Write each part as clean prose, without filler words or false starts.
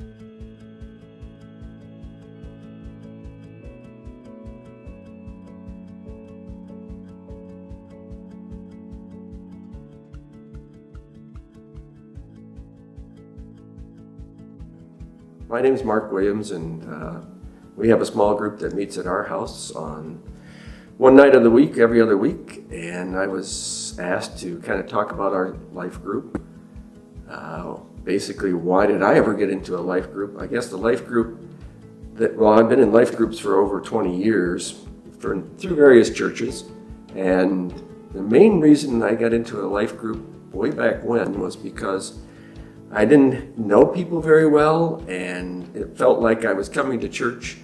My name is Mark Williams, and we have a small group that meets at our house on one night of the week, every other week, and I was asked to kind of talk about our life group. Basically, why did I ever get into a life group? I guess the life group I've been in life groups for over 20 years through various churches, and the main reason I got into a life group way back when was because I didn't know people very well, and it felt like I was coming to church,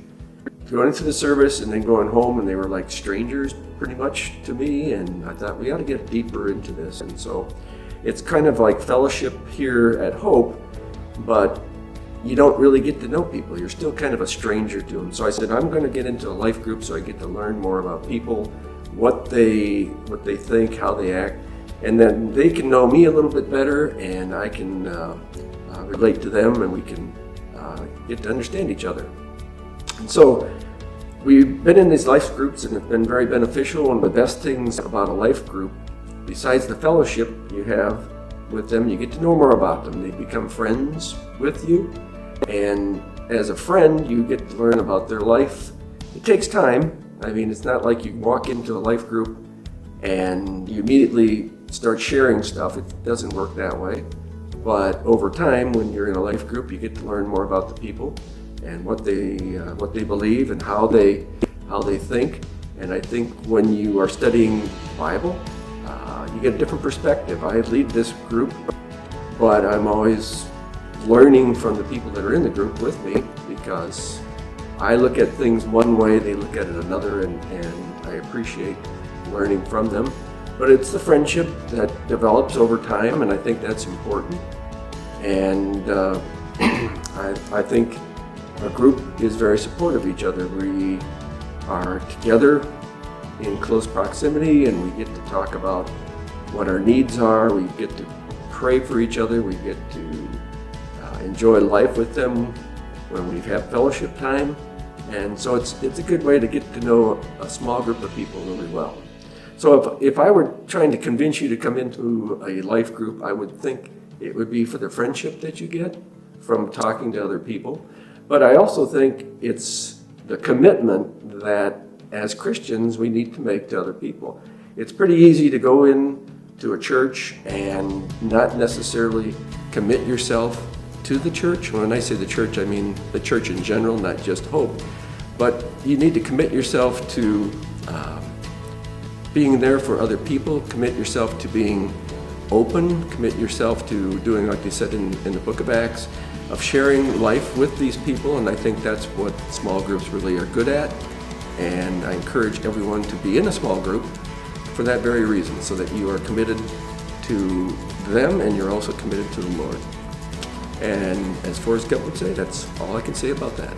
going into the service, and then going home, and they were like strangers pretty much to me, and I thought we ought to get deeper into this. And so it's kind of like fellowship here at Hope, but you don't really get to know people. You're still kind of a stranger to them. So I said, I'm going to get into a life group so I get to learn more about people, what they think, how they act, and then they can know me a little bit better, and I can relate to them, and we can get to understand each other. And so we've been in these life groups, and it's been very beneficial. One of the best things about a life group, besides the fellowship you have with them, you get to know more about them. They become friends with you, and as a friend, you get to learn about their life. It takes time. I mean, it's not like you walk into a life group and you immediately start sharing stuff. It doesn't work that way. But over time, when you're in a life group, you get to learn more about the people and what they believe and how they think. And I think when you are studying Bible, you get a different perspective. I lead this group, but I'm always learning from the people that are in the group with me, because I look at things one way, they look at it another, and I appreciate learning from them. But it's the friendship that develops over time, and I think that's important. And I think a group is very supportive of each other. We are together in close proximity, and we get to talk about what our needs are. We get to pray for each other. We get to enjoy life with them when we have fellowship time. And so it's a good way to get to know a small group of people really well. So if I were trying to convince you to come into a life group, I would think it would be for the friendship that you get from talking to other people. But I also think it's the commitment that as Christians we need to make to other people. It's pretty easy to go into a church and not necessarily commit yourself to the church. When I say the church, I mean the church in general, not just Hope. But you need to commit yourself to being there for other people, commit yourself to being open, commit yourself to doing, like they said in the book of Acts, of sharing life with these people. And I think that's what small groups really are good at. And I encourage everyone to be in a small group for that very reason, so that you are committed to them and you're also committed to the Lord. And as Forrest Gump would say, that's all I can say about that.